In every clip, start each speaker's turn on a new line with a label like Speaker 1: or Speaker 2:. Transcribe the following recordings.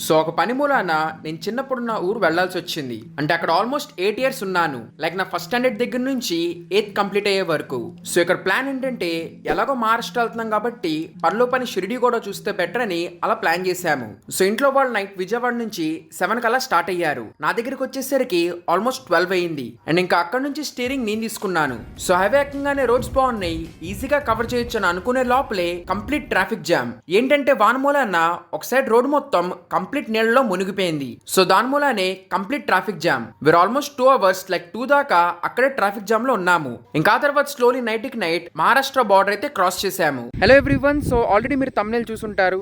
Speaker 1: So ఒక పని మూలాన నేను చిన్నప్పుడు నా ఊరు వెళ్లాల్సి వచ్చింది. అంటే అక్కడ ఆల్మోస్ట్ 8 years ఉన్నాను. లైక్ నా ఫస్ట్ స్టాండర్డ్ దగ్గర నుంచి 8th కంప్లీట్ అయ్యే వరకు. సో ఇక్కడ ప్లాన్ ఏంటంటే ఎలాగో మహారాష్ట్ర వెళ్తున్నాం కాబట్టి పనిలో పని షిరిడి కూడా చూస్తే బెటర్ అని అలా ప్లాన్ చేశాము. సో ఇంట్లో వాళ్ళు నైట్ విజయవాడ నుంచి 7 కల్లా స్టార్ట్ అయ్యారు. నా దగ్గరికి వచ్చేసరికి ఆల్మోస్ట్ 12 అయింది. అండ్ ఇంకా అక్కడ నుంచి స్టీరింగ్ నేను తీసుకున్నాను. సో హైవే ఎక్కగానే రోడ్స్ బాగున్నాయి, ఈజీగా కవర్ చేయొచ్చు అని అనుకునే లోపలే కంప్లీట్ ట్రాఫిక్ జామ్. ఏంటంటే వాన మూలాన ఒక సైడ్ రోడ్ మొత్తం కంప్లీట్ నీళ్ళలో మునిగిపోయింది. సో దాని మూలానే complete traffic jam. We're almost 2 hours like 2 దాకా అక్కడే ట్రాఫిక్ జామ్ లో ఉన్నాము. ఇంకా తర్వాత స్లోలీ నైట్ కి నైట్ మహారాష్ట్ర బార్డర్ అయితే క్రాస్ చేసాము. హలో ఎవ్రీవన్, సో ఆల్రెడీ మీరు thumbnail చూసుంటారు.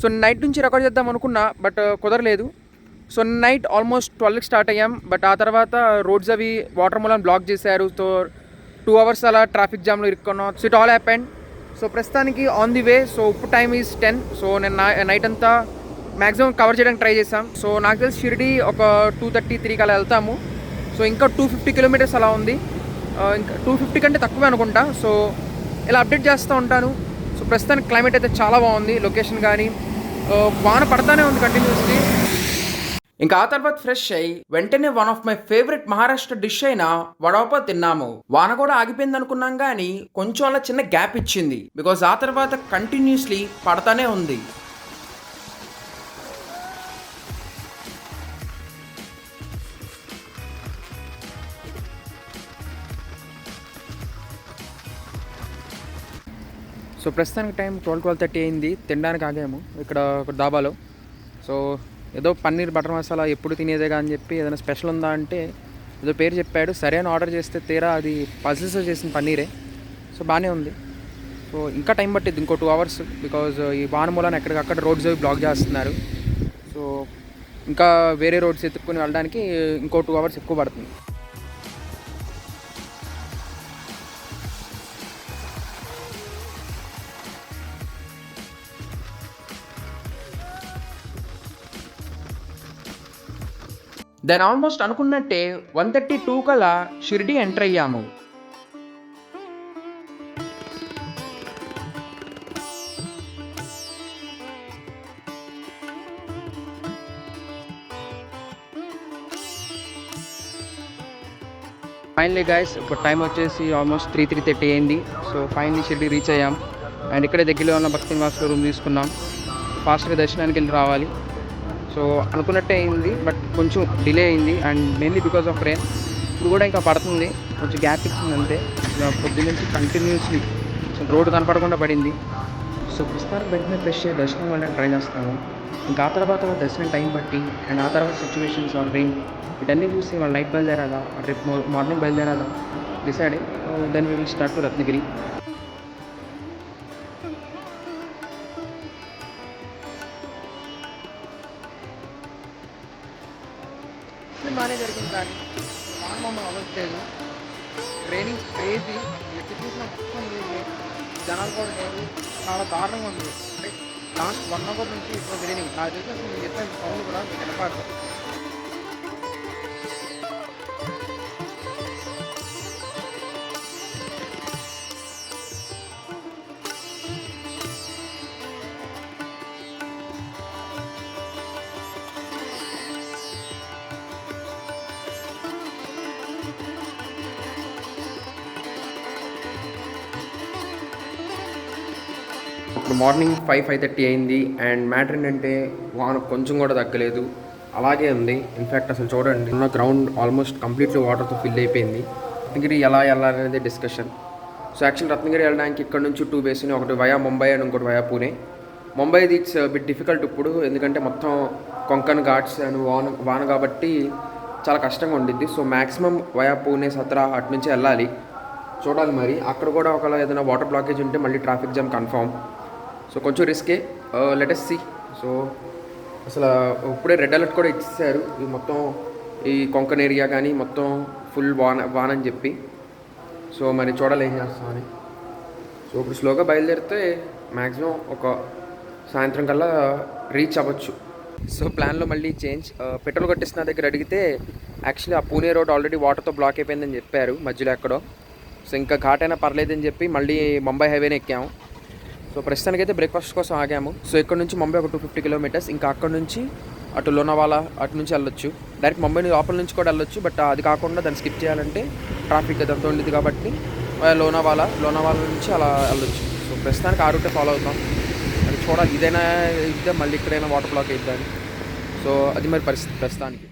Speaker 1: సో నైట్ నుంచి రికార్డ్ చేద్దాం అనుకున్నా బట్ కుదరలేదు. సో నైట్ ఆల్మోస్ట్ 12కి స్టార్ట్ అయ్యాం. బట్ ఆ తర్వాత రోడ్స్ అవి వాటర్ మూలం బ్లాక్ చేశారు. సో 2 hours అలా ట్రాఫిక్ జామ్లో ఇరుక్కున్నాం. So it all happened. So ప్రస్తుతానికి ఆన్ ది వే. సో ఇప్పుడు టైం ఈజ్ 10. సో నేను నైట్ అంతా మ్యాక్సిమం కవర్ చేయడానికి ట్రై చేసాం. సో నాకు తెలిసి షిరిడి ఒక 2:33 అలా వెళ్తాము. సో ఇంకా 250 kilometers అలా ఉంది. ఇంకా 250 కంటే తక్కువే అనుకుంటా. సో ఇలా అప్డేట్ చేస్తూ ఉంటాను. సో ప్రస్తుతానికి క్లైమేట్ అయితే చాలా బాగుంది, లొకేషన్ కానీ వాన పడతానే ఉంది కంటిన్యూస్లీ. ఇంకా ఆ తర్వాత ఫ్రెష్ అయ్యి వెంటనే one of my favourite Maharashtra dish అయిన వడాపావ్ తిన్నాము. వాన కూడా ఆగిపోయింది అనుకున్నాం కానీ కొంచెం అలా చిన్న గ్యాప్ ఇచ్చింది. బికాజ్ ఆ తర్వాత కంటిన్యూస్లీ పడతానే ఉంది. సో ప్రస్తుతానికి టైం 12:30 అయింది. తినడానికి ఆగాము ఇక్కడ ఒక డాబాలో. సో ఏదో పన్నీర్ బటర్ మసాలా ఎప్పుడు తినేదేగా అని చెప్పి ఏదైనా స్పెషల్ ఉందా అంటే ఏదో పేరు చెప్పాడు. సరే అని ఆర్డర్ చేస్తే తీరా అది పజిల్స్తో చేసిన పన్నీరే. సో బాగానే ఉంది. సో ఇంకా టైం పట్టింది, ఇంకో 2 hours. బికాజ్ ఈ వాన మూలాన ఎక్కడికక్కడ రోడ్స్ అవి బ్లాక్ చేస్తున్నారు. సో ఇంకా వేరే రోడ్స్ ఎత్తుక్కుని వెళ్ళడానికి ఇంకో 2 hours ఎక్కువ పడుతుంది. దెన్ ఆల్మోస్ట్ అనుకున్నట్టే 1:32 కల్లా షిరిడి ఎంటర్ అయ్యాము. ఫైనలీ గైస్ ఇప్పుడు టైం వచ్చేసి ఆల్మోస్ట్ 3:30 అయింది. సో ఫైనలీ షిరిడి రీచ్ అయ్యాం. అండ్ ఇక్కడే దగ్గరలో ఉన్న భక్తి నివాస్లో రూమ్ తీసుకున్నాం. ఫాస్ట్గా దర్శనానికి వెళ్ళి రావాలి. సో అనుకున్నట్టే అయింది బట్ కొంచెం డిలే అయింది. And mainly because of rain. ఇప్పుడు కూడా ఇంకా పడుతుంది, కొంచెం గ్యాప్ ఇచ్చింది అంతే. పొద్దు నుంచి కంటిన్యూస్లీ రోడ్డు కనపడకుండా పడింది. సో ప్రస్తుతానికి వెంటనే ఫ్రెష్ అయ్యి దర్శనం వెళ్ళడానికి ట్రై చేస్తాము. ఇంకా ఆ తర్వాత దర్శనం టైం బట్టి అండ్ ఆ తర్వాత సిచ్యువేషన్స్ ఆర్ రెయిన్ వీటన్నీ చూసి వాళ్ళు నైట్ బయలుదేరాలా రేపు మార్నింగ్ బయలుదేరాలా డిసైడ్ అయ్యి then we will start to Ratnagiri. బాగానే జరిగింది కానీ వాన మమ్మల్ని అవ్వట్లేదు. ట్రైనింగ్ క్రేజీ, ఎట్టి చూసిన మొత్తం లేదు, జనాలు కూడా లేదు, చాలా దారుణంగా ఉంది. అంటే లాస్ట్ 1 hour నుంచి ఇప్పుడు ట్రైనింగ్ నాకు తెలిసి అసలు ఎట్లా సౌండ్ కూడా వినపడదు. ఇప్పుడు మార్నింగ్ 5:30 అయింది. అండ్ మ్యాటర్ ఏంటంటే వాన కొంచెం కూడా తగ్గలేదు, అలాగే ఉంది. ఇన్ఫ్యాక్ట్ అసలు చూడండి ఉన్న గ్రౌండ్ ఆల్మోస్ట్ కంప్లీట్లీ వాటర్తో ఫిల్ అయిపోయింది. రత్నగిరి ఎలా వెళ్ళాలనేది డిస్కషన్. సో యాక్చువల్ రత్నగిరి వెళ్ళడానికి ఇక్కడ నుంచి 2 ways ఉన్నాయి. ఒకటి వయా ముంబై అండ్ ఇంకోటి వయా పూణే. ముంబైది ఇట్స్ బిట్ డిఫికల్ట్ ఇప్పుడు, ఎందుకంటే మొత్తం కొంకన్ ఘాట్స్ అండ్ వాన కాబట్టి చాలా కష్టంగా ఉండిద్ది. సో మ్యాక్సిమం వయా పూణే సత్రా అటు నుంచి వెళ్ళాలి. చూడాలి మరి అక్కడ కూడా ఒకవేళ ఏదైనా వాటర్ బ్లాకేజ్ ఉంటే మళ్ళీ ట్రాఫిక్ జామ్ కన్ఫర్మ్. సో కొంచెం రిస్కే, లెట్ us see. సో అసలు ఇప్పుడే రెడ్ అలర్ట్ కూడా ఇచ్చేసారు ఈ మొత్తం ఈ కొంకన్ ఏరియా కానీ మొత్తం ఫుల్ వాన అని చెప్పి. సో మరి చూడాలి ఏం చేస్తామని. సో ఇప్పుడు స్లోగా బయలుదేరితే మ్యాక్సిమం ఒక సాయంత్రం కల్లా రీచ్ అవ్వచ్చు. సో ప్లాన్లో మళ్ళీ చేంజ్. పెట్రోల్ కొట్టిస్తున్న దగ్గర అడిగితే యాక్చువల్లీ ఆ పూణే రోడ్ ఆల్రెడీ వాటర్తో బ్లాక్ అయిపోయిందని చెప్పారు మధ్యలో ఎక్కడో. సో ఇంకా ఘాట్ అయినా పర్లేదని చెప్పి మళ్ళీ ముంబై హైవేనే ఎక్కాము. సో ప్రస్తుతానికైతే బ్రేక్ఫాస్ట్ కోసం ఆగాము. సో ఇక్కడ నుంచి ముంబై ఒక 250 kilometers. ఇంకా అక్కడ నుంచి అటు లోనావాలా అటు నుంచి వెళ్ళొచ్చు. డైరెక్ట్ ముంబై లోపల నుంచి కూడా వెళ్ళొచ్చు. బట్ అది కాకుండా దాన్ని స్కిప్ చేయాలంటే ట్రాఫిక్ అదంతా ఉండేది కాబట్టి లోనావాలా నుంచి అలా వెళ్ళొచ్చు. సో ప్రస్తుతానికి ఆ రూటే ఫాలో అవుతాం. అది చూడాలి, ఇదే మళ్ళీ ఇక్కడైనా వాటర్ బ్లాక్ అయిద్దాని. సో అది మరి పరిస్థితి ప్రస్తుతానికి.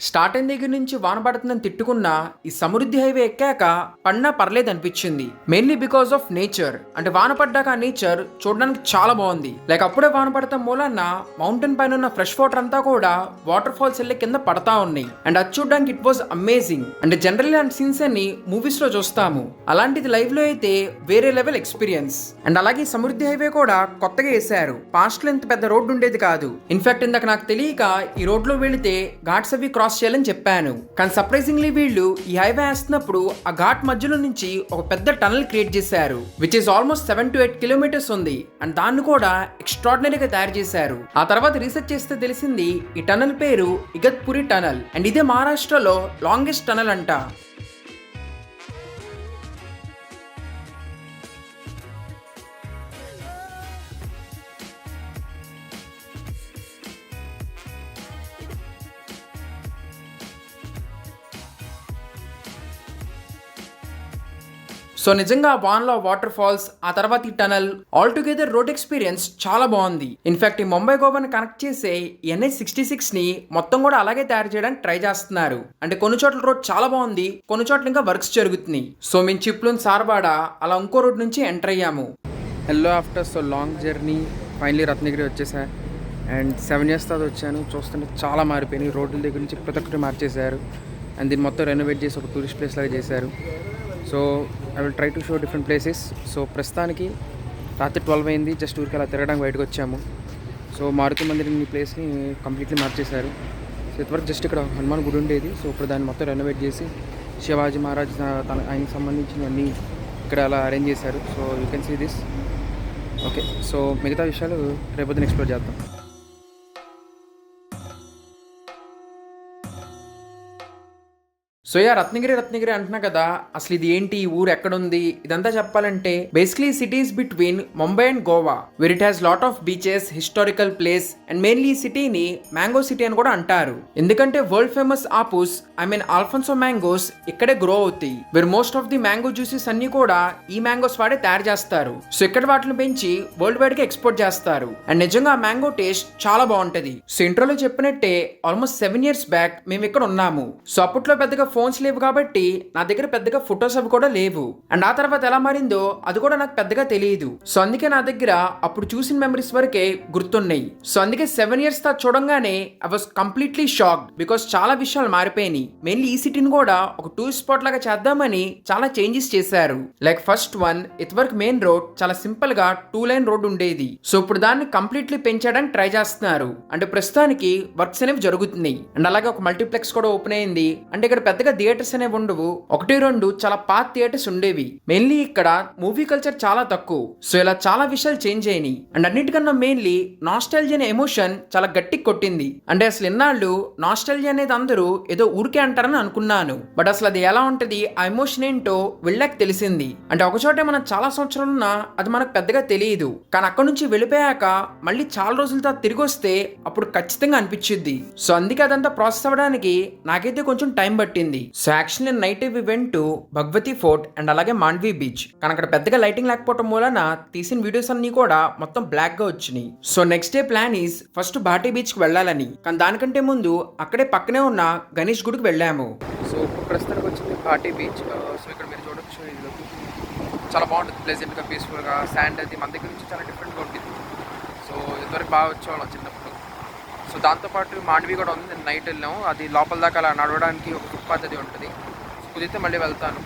Speaker 1: స్టార్ట్ అయిన దగ్గర నుంచి వాన పడుతుందని తిట్టుకున్నా ఈ సమృద్ధి హైవే ఎక్కాక పడినా పర్లేదు అనిపించింది. Mainly because of nature. అంటే వాన పడ్డాక ఆ నేచర్ చూడడానికి చాలా బాగుంది. లైక్ అప్పుడే వాన పడతాం మూలన్న మౌంటైన్ పైన ఉన్న ఫ్రెష్ వాటర్ అంతా కూడా వాటర్ ఫాల్స్ వెళ్ళే కింద పడతా ఉన్నాయి. అండ్ అది చూడడానికి ఇట్ వాజ్ అమేజింగ్. అంటే జనరల్లీ ఇలాంటి సీన్స్ అన్ని మూవీస్ లో చూస్తాము, అలాంటిది లైవ్ లో అయితే వేరే లెవెల్ ఎక్స్పీరియన్స్. అండ్ అలాగే సమృద్ధి హైవే కూడా కొత్తగా వేశారు. పాస్ట్ లో ఇంత పెద్ద రోడ్డు ఉండేది కాదు. ఇన్ఫాక్ట్ ఇందాక నాకు తెలియక ఈ రోడ్ లో వెళితే ఘాట్స్ అవి క్రాస్ చేయాలని చెప్పాను. కానీ సర్ప్రైజింగ్లీ వీళ్ళు ఈ హైవే వేస్తున్నప్పుడు ఆ ఘాట్ మధ్యలో నుంచి ఒక పెద్ద టనల్ క్రియేట్ చేశారు, which is almost 7 to 8 kilometres ఉంది. అండ్ దాన్ని కూడా ఎక్స్ట్రాడినరీగా తయారు చేశారు. ఆ తర్వాత రీసెర్చ్ చేస్తే తెలిసింది ఈ టనల్ పేరు ఇగత్పురి టనల్. అండ్ ఇదే మహారాష్ట్రలో లాంగెస్ట్ టనల్ అంట. సో నిజంగా వాన్లో వాటర్ ఫాల్స్, ఆ తర్వాత ఈ tunnel, all together road experience చాలా బాగుంది. ఇన్ఫాక్ట్ ఈ ముంబై గోవాని కనెక్ట్ చేసే NH66 ని మొత్తం కూడా అలాగే తయారు చేయడానికి ట్రై చేస్తున్నారు. అంటే కొన్ని చోట్ల రోడ్ చాలా బాగుంది, కొన్ని చోట్ల ఇంకా వర్క్స్ జరుగుతున్నాయి. సో మేము చిప్లూన్ సార్వాడ అలా ఇంకో రోడ్ నుంచి ఎంటర్ అయ్యాము. Hello after so long journey finally Ratnagiri వచ్చేసా. అండ్ 7 years తర్వాత వచ్చాను. చూస్తుంటే చాలా మారిపోయినాయి. రోడ్ల దగ్గర నుంచి ప్రతి ఒక్కటి మార్చేశారు. అండ్ దీన్ని మొత్తం రెనోవేట్ చేసి ఒక టూరిస్ట్ ప్లేస్ లాగా చేశారు. So I will try to show different places. So ప్రస్తుతానికి రాత్రి 12 అయింది. జస్ట్ ఊరికి అలా తిరగడానికి బయటకు వచ్చాము. సో మారుతి మందిరం ఈ ప్లేస్ని కంప్లీట్లీ మార్చేశారు. సో ఇంతవరకు జస్ట్ ఇక్కడ హనుమాన్ గుడి ఉండేది. సో ఇప్పుడు దాన్ని మొత్తం రెనోవేట్ చేసి శివాజీ మహారాజ్ ఆయనకు సంబంధించినవన్నీ ఇక్కడ అలా అరేంజ్ చేశారు. So you can see this. Okay, so మిగతా విషయాలు రేపొద్దున ఎక్స్ప్లోర్ చేద్దాం. సో రత్నగిరి అంటున్నా కదా, అసలు ఇది ఏంటి, ఈ ఊరు ఎక్కడుంది, ఇదంతా చెప్పాలంటే basically cities between Mumbai and Goa, where it has lot of beaches, historical place. And mainly ఈ సిటీని మ్యాంగో సిటీ అని కూడా అంటారు. ఎందుకంటే world famous Hapus, alphonso mangoes ఇక్కడే గ్రో అవుతాయి. Where most of the mango juices అన్ని కూడా ఈ మ్యాంగోస్ వాడే తయారు చేస్తారు. సో ఇక్కడ వాటిని పెంచి వరల్డ్ వైడ్ గా ఎక్స్పోర్ట్ చేస్తారు. అండ్ నిజంగా ఆ మ్యాంగో టేస్ట్ చాలా బాగుంటది. సో ఇంట్రోలో చెప్పినట్టే ఆల్మోస్ట్ 7 years బ్యాక్ మేము ఇక్కడ ఉన్నాము. సో అప్పట్లో పెద్దగా ఫోన్స్ లేవు కాబట్టి నా దగ్గర పెద్దగా ఫొటోస్ అవి కూడా లేవు. అండ్ ఆ తర్వాత ఎలా మారిందో అది కూడా నాకు పెద్దగా తెలియదు. సో అందుకే నా దగ్గర అప్పుడు చూసిన మెమరీస్ వరకే గుర్తున్నాయి. సో అందుకే 7 years తర్వాత చూడంగానే I was completely shocked, because చాలా విషయాలు మారిపోయినాయి. మెయిన్లీ ఈ సిటీని కూడా ఒక టూరిస్ట్ స్పాట్ లాగా చేద్దామని చాలా చేంజెస్ చేశారు. లైక్ ఫస్ట్ వన్, ఇదివరకు మెయిన్ రోడ్ చాలా సింపుల్ గా 2 lane రోడ్ ఉండేది. సో ఇప్పుడు దాన్ని కంప్లీట్లీ పెంచడానికి ట్రై చేస్తున్నారు. అంటే ప్రస్తుతానికి వర్క్స్ అనేవి జరుగుతున్నాయి. అండ్ అలాగే ఒక మల్టీప్లెక్స్ కూడా ఓపెన్ అయింది. అంటే ఇక్కడ పెద్దగా థియేటర్స్ అనేవి ఉండవు, 1-2 చాలా పాత థియేటర్స్ ఉండేవి. మెయిన్లీ ఇక్కడ మూవీ కల్చర్ చాలా తక్కువ. సో ఇలా చాలా విషయాలు చేంజ్ అయినాయి. అండ్ అన్నిటికన్నా మెయిన్లీ నాస్టాల్జియా అనే ఎమోషన్ చాలా గట్టిగా కొట్టింది. అంటే అసలు ఎన్నాళ్ళు నాస్టాల్జియా అనేది అందరూ ఏదో ఊరికే అంటారని అనుకున్నాను, బట్ అసలు అది ఎలా ఉంటది, ఆ ఎమోషన్ ఏంటో వెళ్ళాక తెలిసింది. అంటే ఒక చోటే మనం చాలా సంవత్సరాలున్నా అది మనకు పెద్దగా తెలియదు, కానీ అక్కడ నుంచి వెళ్ళిపోయాక మళ్ళీ చాలా రోజుల తర్వాత తిరిగి వస్తే అప్పుడు ఖచ్చితంగా అనిపించింది. సో అందుకే అదంతా ప్రాసెస్ అవ్వడానికి నాకైతే కొంచెం టైం పట్టింది. So actually night we went to Bhagwati fort and అలాగే మాండ్వి బీచ్. కానీ అక్కడ పెద్దగా లైటింగ్ లేకపోవడం మూలన తీసిన వీడియోస్ అన్ని కూడా మొత్తం బ్లాక్ గా వచ్చినాయి. So next day plan is first Bhati beach కి వెళ్ళాలని. కానీ దానికంటే ముందు అక్కడే పక్కనే ఉన్న గణేష్ గుడికి వెళ్ళాము. సో ఇప్పుడు ప్రస్తుతానికి వచ్చింది భాటీ బీచ్. సో ఇక్కడ మీరు చూడొచ్చు, చాలా బాగుంటుంది, ప్లెజెంట్ గా, పీస్ఫుల్ గా. శాండ్ అది మన దగ్గర నుంచి చాలా డిఫరెంట్ గా ఉంటుంది. సో ఇంతవరకు బాగా వచ్చేవాళ్ళం చిన్నప్పుడు. సో దాంతోపాటు మాండ్వి కూడా ఉంది. నైట్ వెళ్ళాము, అది లోపల దాకా అలా నడవడానికి ఒక ఫుట్పాత్ అది ఉంటుంది. కుదిరితే మళ్ళీ వెళ్తాను.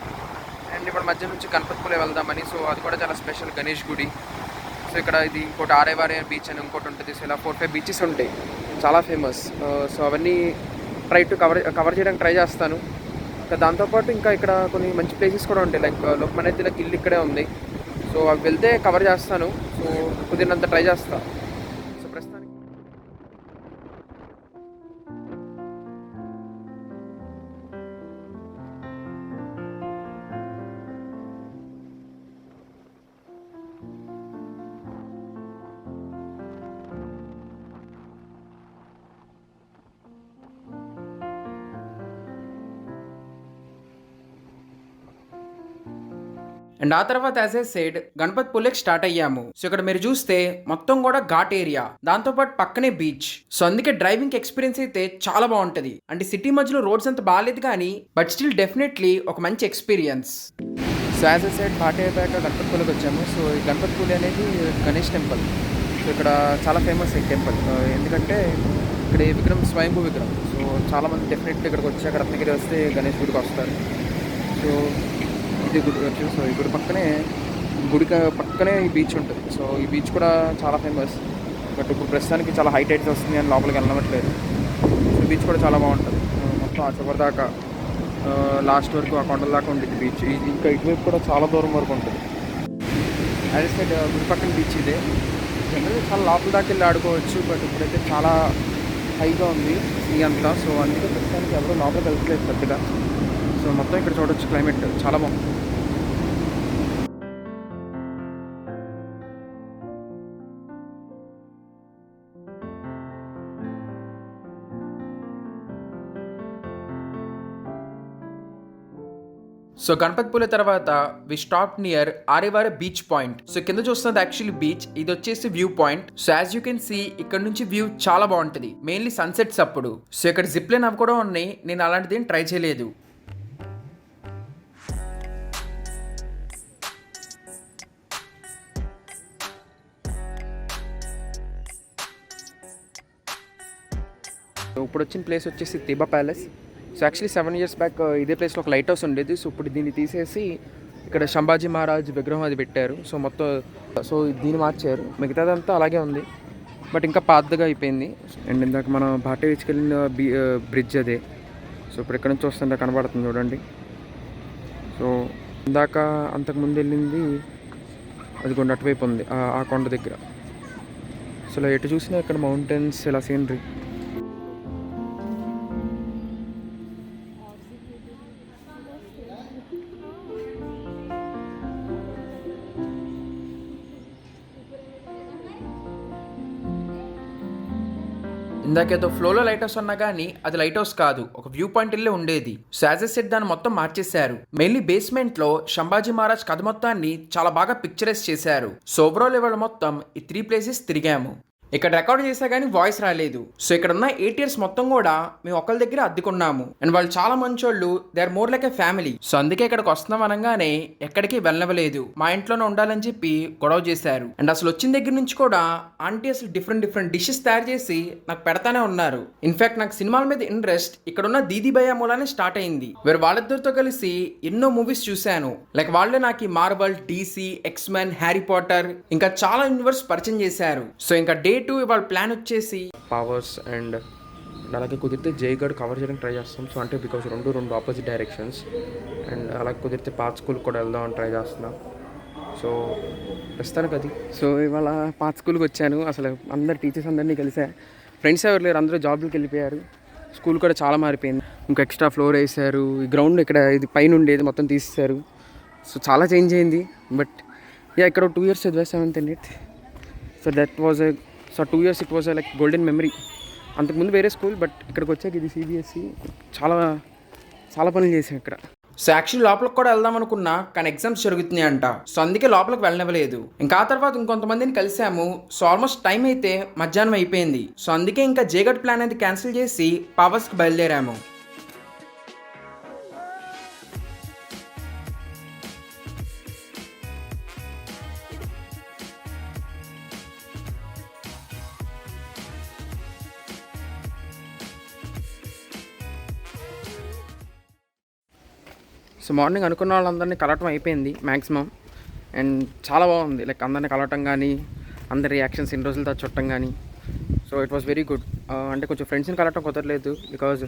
Speaker 1: అండ్ ఇప్పుడు మధ్య నుంచి గణపతిపులే వెళ్దామని. సో అది కూడా చాలా స్పెషల్ గణేష్ గుడి. సో ఇక్కడ ఇది ఇంకోటి ఆరేవారే బీచ్ అని ఇంకోటి ఉంటుంది. సో ఇలా 4-5 బీచెస్ ఉంటాయి, చాలా ఫేమస్. సో అవన్నీ ట్రై టు కవర్ చేయడానికి ట్రై చేస్తాను. ఇంకా దాంతోపాటు ఇంకా ఇక్కడ కొన్ని మంచి ప్లేసెస్ కూడా ఉంటాయి. లైక్ లోకమాన్య తిలక్ ఇల్లు ఇక్కడే ఉంది. సో అవి వెళ్తే కవర్ చేస్తాను. సో కుదిరినంత ట్రై చేస్తాను. సో ప్రస్తుతానికి అండ్ ఆ తర్వాత యాజ్ ఏ సైడ్ గణపతి పుల్లెకి స్టార్ట్ అయ్యాము. సో ఇక్కడ మీరు చూస్తే మొత్తం కూడా ఘాట్ ఏరియా, దాంతో పాటు పక్కనే బీచ్. సో అందుకే డ్రైవింగ్ ఎక్స్పీరియన్స్ అయితే చాలా బాగుంటది. అంటే సిటీ మధ్యలో రోడ్స్ అంత బాగాలేదు కానీ బట్ స్టిల్ డెఫినెట్లీ ఒక మంచి experience.
Speaker 2: So as a side ghat అయిపోయాక గణపతిపూలకి వచ్చాము. సో ఈ గణపతిపూలి అనేది గణేష్ టెంపుల్. సో ఇక్కడ చాలా ఫేమస్ ఈ టెంపుల్, ఎందుకంటే ఇక్కడ ఈ విగ్రహం స్వయంభూ విగ్రహం. సో చాలామంది డెఫినెట్లీ ఇక్కడికి వచ్చాక రత్నగిరి వస్తే గణేష్ గుడికి వస్తారు. సో ఇది గుడి వచ్చు. సో ఈ గుడి పక్కనే పక్కనే ఈ బీచ్ ఉంటుంది. సో ఈ బీచ్ కూడా చాలా ఫేమస్. బట్ ఇప్పుడు ప్రస్తుతానికి చాలా హై టైడ్స్ వస్తుంది అని లోపలికి వెళ్ళవట్లేదు. సో బీచ్ కూడా చాలా బాగుంటుంది. మొత్తం ఆ చివరి దాకా లాస్ట్ వరకు ఆ కొండల దాకా ఉంటుంది బీచ్. ఇంకా ఇటువైపు కూడా చాలా దూరం వరకు ఉంటుంది. అదే సైడ్ గుడి పక్కన బీచ్ ఇదే. జనరల్గా చాలా లోపల దాకా వెళ్ళి ఆడుకోవచ్చు. బట్ ఇప్పుడైతే చాలా హైగా ఉంది సీ అంతా. సో అందుకే ప్రస్తుతానికి ఎవరో లోపలికి వెళ్తలేదు పెద్దగా. సో మొత్తం ఇక్కడ చూడవచ్చు, క్లైమేట్ చాలా బాగుంది.
Speaker 1: సో గణపతిపూలే తర్వాత we stop near Aarevare beach point. So కింద చూస్తున్నది యాక్చువల్లీ బీచ్, ఇది వచ్చేసి view point. So as you can see ఇక్కడ నుంచి వ్యూ చాలా బాగుంటుంది, మెయిన్లీ సన్సెట్స్ అప్పుడు. సో ఇక్కడ జిప్ లైన్ అవి కూడా ఉన్నాయి, నేను అలాంటిది ఏం ట్రై చేయలేదు.
Speaker 2: ఇప్పుడు వచ్చిన ప్లేస్ వచ్చేసి Thibaw palace. So actually 7 years back ఇదే ప్లేస్లో ఒక లైట్ హౌస్ ఉండేది. సో ఇప్పుడు దీన్ని తీసేసి ఇక్కడ సంభాజీ మహారాజ్ విగ్రహం అది పెట్టారు. సో మొత్తం దీన్ని మార్చారు, మిగతాదంతా అలాగే ఉంది బట్ ఇంకా పాతగా అయిపోయింది. అండ్ ఇందాక మనం భాటే బీచ్కి వెళ్ళిన బ్రిడ్జ్ అదే. సో ఇప్పుడు ఎక్కడి నుంచి వస్తుంటే కనబడుతుంది చూడండి. సో ఇందాక అంతకుముందు వెళ్ళింది అది కొండ అటువైపు ఉంది, ఆ కొండ దగ్గర. సో ఇలా ఎటు చూసినా ఇక్కడ మౌంటైన్స్, ఇలా సీనరీ.
Speaker 1: ఇందాకేదో ఫ్లోలో లైట్ హౌస్ అన్నా కానీ అది లైట్ హౌస్ కాదు, ఒక వ్యూ పాయింట్ ఇల్లే ఉండేది. సో యాజ్ ఎ సెట్ దాన్ని మొత్తం మార్చేశారు. మెయిన్లీ బేస్మెంట్ లో సంభాజీ మహారాజ్ కథ మొత్తాన్ని చాలా బాగా పిక్చరైజ్ చేశారు. సో ఓవరాల్ లెవెల్ మొత్తం ఈ 3 places తిరిగాము. ఇక్కడ రికార్డ్ చేసా కానీ వాయిస్ రాలేదు. సో ఇక్కడ ఉన్న 8 years మొత్తం కూడా మేము ఒకళ్ళ దగ్గర అద్దెకున్నాము. అండ్ వాళ్ళు చాలా మంచోళ్ళు, they are more like a family. So అందుకే ఇక్కడికి వస్తున్నాం అనగానే ఎక్కడికి వెళ్ళవలేదు, మా ఇంట్లోనే ఉండాలని చెప్పి గొడవ చేశారు. అండ్ అసలు వచ్చిన దగ్గర నుంచి కూడా ఆంటీ అసలు డిఫరెంట్ డిషెస్ తయారు చేసి నాకు పెడతానే ఉన్నారు. ఇన్ఫాక్ట్ నాకు సినిమాల మీద ఇంట్రెస్ట్ ఇక్కడ ఉన్న దీదీ భయ్యా మూలానే స్టార్ట్ అయింది. వేరే వాళ్ళిద్దరితో కలిసి ఎన్నో మూవీస్ చూశాను. లైక్ వాళ్ళే నాకు ఈ marvel, DC, X-Men, Harry Potter ఇంకా చాలా యూనివర్స్ పరిచయం చేశారు. సో ఇంకా డే 2 ఇవాళ ప్లాన్ వచ్చేసి
Speaker 2: పవర్స్ అండ్ అలాగే కుదిరితే జైగఢ్ కవర్ చేయడానికి ట్రై చేస్తాం. సో అంటే బికాజ్ రెండు ఆపోజిట్ డైరెక్షన్స్. అండ్ అలాగే కుదిరితే పాత్ స్కూల్కి కూడా వెళ్దామని ట్రై చేస్తున్నాం. సో ప్రస్తుతానికి అది. సో ఇవాళ పాత్ స్కూల్కి వచ్చాను. అసలు అందరు టీచర్స్ అందరినీ కలిసా. ఫ్రెండ్స్ ఎవరు లేరు, అందరూ జాబ్కి వెళ్ళిపోయారు. స్కూల్ కూడా చాలా మారిపోయింది. ఇంకా ఎక్స్ట్రా ఫ్లోర్ వేసారు. ఈ గ్రౌండ్ ఇక్కడ ఇది పైన ఉండేది మొత్తం తీసేశారు. సో చాలా చేంజ్ అయింది. బట్ ఇక్కడ 2 years చదివా 7th and 8th. So that was 2 years it was like golden memory. అంతకుముందు వేరే స్కూల్, బట్ ఇక్కడికి వచ్చాక ఇది CBSE. చాలా పనులు చేసాం ఇక్కడ.
Speaker 1: సో యాక్చువల్లీ లోపలికి కూడా వెళ్దాం అనుకున్నా కానీ ఎగ్జామ్స్ జరుగుతున్నాయి అంట. సో అందుకే లోపలికి వెళ్ళనివ్వలేదు. ఇంకా ఆ తర్వాత ఇంకొంతమందిని కలిసాము. సో ఆల్మోస్ట్ టైం అయితే మధ్యాహ్నం అయిపోయింది. సో అందుకే ఇంకా జైగఢ్ ప్లాన్ అయితే క్యాన్సిల్ చేసి పవర్స్కి బయలుదేరాము.
Speaker 2: సో మార్నింగ్ అనుకున్న వాళ్ళందరినీ కలవటం అయిపోయింది మ్యాక్సిమం. అండ్ చాలా బాగుంది, లైక్ అందరినీ కలవటం కానీ, అందరి రియాక్షన్స్ ఇన్ని రోజులతో చూడటం కానీ. So it was very good. అంటే కొంచెం ఫ్రెండ్స్ని కలవటం కుదరలేదు బికాజ్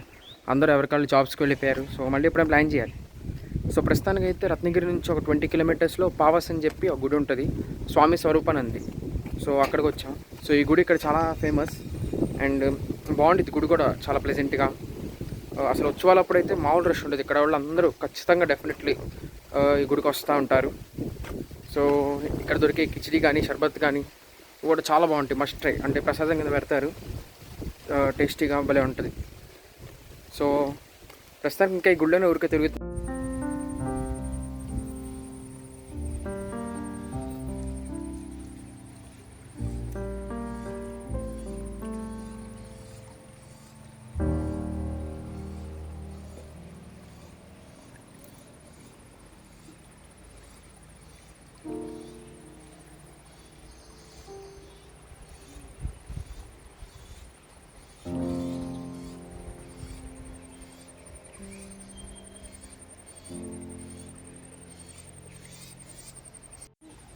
Speaker 2: అందరూ ఎవరికాళ్ళు జాబ్స్కి వెళ్ళిపోయారు. సో మళ్ళీ ఎప్పుడైనా ప్లాన్ చేయాలి. సో ప్రస్తుతానికి అయితే రత్నగిరి నుంచి ఒక 20 kilometers పావస్ అని చెప్పి ఒక గుడి ఉంటుంది, స్వామి స్వరూపానంది. సో అక్కడికి వచ్చాం. సో ఈ గుడి ఇక్కడ చాలా ఫేమస్ అండ్ బాగుంటుంది. గుడి కూడా చాలా ప్లెజెంట్గా. అసలు ఉత్సవాలప్పుడు అయితే మామూలు రష్ ఉండదు. ఇక్కడ వాళ్ళు అందరూ ఖచ్చితంగా డెఫినెట్లీ ఈ గుడికి వస్తూ ఉంటారు. సో ఇక్కడ దొరికే కిచిడి కానీ, షర్బత్ కానీ కూడా చాలా బాగుంటాయి, మస్ట్ ట్రై. అంటే ప్రసాదం కింద పెడతారు, టేస్టీగా భలే ఉంటుంది. సో ప్రస్తుతానికి ఇంకా ఈ గుడిలోనే ఊరికే తిరుగుతుంది.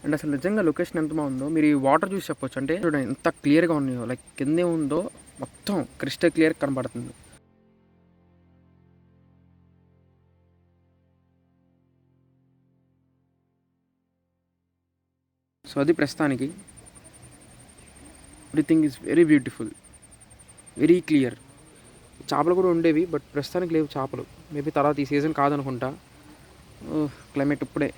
Speaker 2: అండ్ అసలు నిజంగా లొకేషన్ ఎంత బాగుందో మీరు ఈ వాటర్ చూసి చెప్పొచ్చు. అంటే చూడండి ఎంత క్లియర్గా ఉన్నాయో, లైక్ కిందే ఉందో మొత్తం క్రిస్టల్ క్లియర్ కనబడుతుంది. సో అది ప్రస్తుతానికి everything is very beautiful, very clear. చేపలు కూడా ఉండేవి బట్ ప్రస్తుతానికి లేవు చేపలు. మేబీ తర్వాత ఈ సీజన్ కాదనుకుంటా. క్లైమేట్ ఇప్పుడే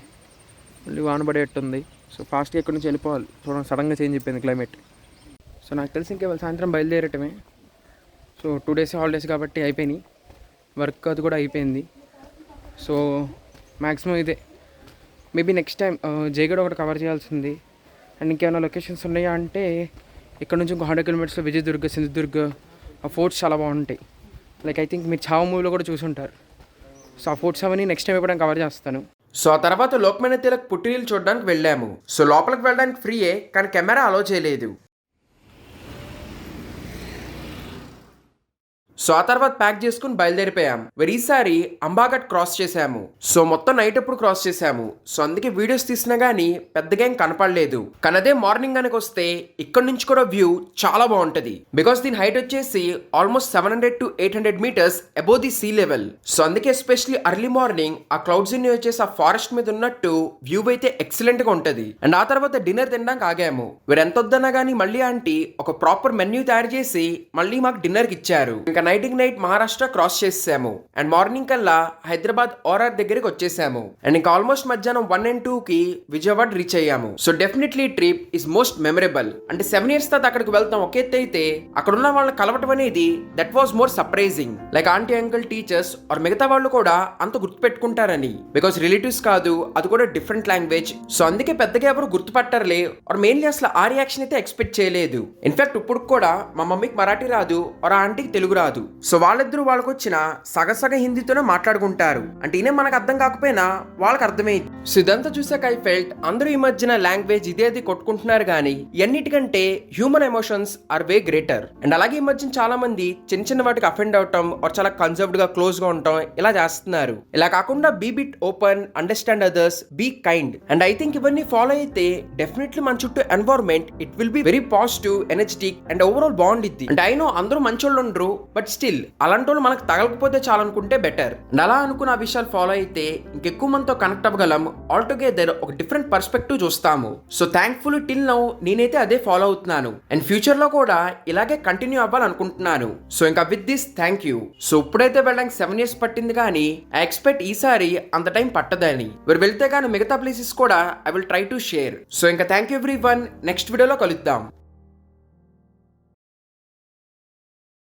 Speaker 2: మళ్ళీ వాన పడేట్టుంది. సో ఫాస్ట్గా ఎక్కడి నుంచి వెళ్ళిపోవాలి. చూడండి సడన్గా చేంజ్ అయిపోయింది క్లైమేట్. సో నాకు తెలిసి ఇంకేవాళ్ళ సాయంత్రం బయలుదేరటమే. సో 2 days హాలిడేస్ కాబట్టి అయిపోయినాయి, వర్క్ అది కూడా అయిపోయింది. సో మ్యాక్సిమం ఇదే. మేబీ నెక్స్ట్ టైం జయగఢ ఒకటి కవర్ చేయాల్సింది. అండ్ ఇంకేమైనా లొకేషన్స్ ఉన్నాయా అంటే ఇక్కడ నుంచి ఇంకో 100 kilometers విజయదుర్గ, సింధుదుర్గ, ఆ ఫోర్ట్స్ చాలా బాగుంటాయి. లైక్ ఐ థింక్ మీరు చావ మూవీలో కూడా చూసి ఉంటారు. సో ఆ ఫోర్ట్స్ అవన్నీ నెక్స్ట్ టైం ఎప్పుడైనా కవర్ చేస్తాను.
Speaker 1: సో ఆ తర్వాత లోకమాన్య తిలక్ పుట్టినీళ్ళు చూడడానికి వెళ్ళాము. సో లోపలికి వెళ్ళడానికి ఫ్రీయే, కానీ కెమెరా అలో చేయలేదు. సో ఆ తర్వాత ప్యాక్ చేసుకుని బయలుదేరిపోయాం. ఈసారి అంబాఘట్ క్రాస్ చేసాము. సో మొత్తం నైట్ ఎప్పుడు క్రాస్ చేసాము. సో అందుకే వీడియోస్ తీసినా గానీ పెద్దగా ఏం కనపడలేదు. కానీ అదే మార్నింగ్ కనుక వస్తే ఇక్కడ నుంచి కూడా వ్యూ చాలా బాగుంటది. బికాస్ దీని హైట్ వచ్చేసి almost 700 to 800 meters above the sea level. So అందుకే ఎస్పెషల్లీ అర్లీ మార్నింగ్ ఆ క్లౌడ్స్ అన్ని వచ్చేసి ఆ ఫారెస్ట్ మీద ఉన్నట్టు వ్యూ అయితే ఎక్సలెంట్ గా ఉంటది. అండ్ ఆ తర్వాత డిన్నర్ తినడానికి ఆగాము. ఎంత వద్దన్నా గానీ మళ్ళీ ఆంటీ ఒక ప్రాపర్ మెన్యూ తయారు చేసి మళ్ళీ మాకు డిన్నర్ కి ఇచ్చారు. ఇంకా నైట్ మహారాష్ట్ర క్రాస్ చేసాము. అండ్ మార్నింగ్ కల్లా హైదరాబాద్ ఓఆర్ఆర్ దగ్గరికి వచ్చేసాము. అండ్ ఇంకా ఆల్మోస్ట్ మధ్యాహ్నం 1 and 2 కి విజయవాడ రీచ్ అయ్యాము. So definitely trip is most memorable. అంటే 7 years తర్వాత అక్కడికి వెళ్తాం ఒక ఎత్తు అయితే, అక్కడ ఉన్న వాళ్ళని కలవటం అనేది that was more surprising. Like aunty, uncle, teachers or మిగతా వాళ్ళు కూడా అంత గుర్తుపెట్టుకుంటారని. బికాస్ రిలేటివ్స్ కాదు, అది కూడా డిఫరెంట్ లాంగ్వేజ్. సో అందుకే పెద్దగా ఎవరు గుర్తుపట్టారులే. ఆర్ మెయిన్లీ అసలు ఆ రియాక్షన్ అయితే ఎక్స్పెక్ట్ చేయలేదు. ఇన్ఫాక్ట్ ఇప్పుడు కూడా మా మమ్మీకి మరాఠీ రాదు, ఆర్ ఆ ఆంటీకి తెలుగు రాదు. సో వాళ్ళిద్దరూ వాళ్ళకి వచ్చిన సగసగ హిందీతోనే మాట్లాడుకుంటారు. అంటే ఈయన మనకు అర్థం కాకపోయినా వాళ్ళకి అర్థమైంది. సో ఇదంతా చూసాక ఐ ఫెల్ట్ అందరూ ఈ మధ్యన లాంగ్వేజ్ ఇదేది కొట్టుకుంటున్నారు కానీ ఎన్నిటికంటే human emotions are way greater. And అలాగే ఈ మధ్యన చాలా మంది చిన్న చిన్న వాటికి అఫెండ్ అవటం ఆర్ చాలా కన్సర్వ్డ్ గా క్లోజ్ గా ఉండటం ఇలా చేస్తున్నారు. ఇలా కాకుండా be bit open, understand others, be kind. And I think ఇవన్నీ ఫాలో అయితే డెఫినెట్లీ మన చుట్టూ environment it will be very positive, energetic and overall బాగుండిద్ది. అండ్ ఐ నో అందరూ మంచోళ్ళు ఉండరు, బట్ స్టిల్ అలాంటి వాళ్ళు మనకు తగలకపోతే చాలనుకుంటే బెటర్. అండ్ అలా అనుకున్న ఆ విషయాలు ఫాలో అయితే ఇంకెక్కువ మందితో కనెక్ట్ అవ్వగలం. ఆల్ టుగెదర్ ఒక డిఫరెంట్ పర్స్పెక్టివ్ చూస్తాము. సో థ్యాంక్ఫుల్ టిల్ నౌ నేనైతే అదే ఫాలో అవుతున్నాను. అండ్ ఫ్యూచర్ లో కూడా ఇలాగే కంటిన్యూ అవ్వాలనుకుంటున్నాను. సో ఇంకా with this thank you. So ఇప్పుడైతే వెళ్ళడానికి 7 years పట్టింది కానీ ఐ ఎక్స్పెక్ట్ ఈసారి అంత టైం పట్టదని. వెళ్తే కానీ మిగతా ప్లేసెస్ కూడా I will try to share. So ఇంకా థ్యాంక్ యూ ఎవ్రీవన్. నెక్స్ట్ వీడియోలో కలుద్దాం.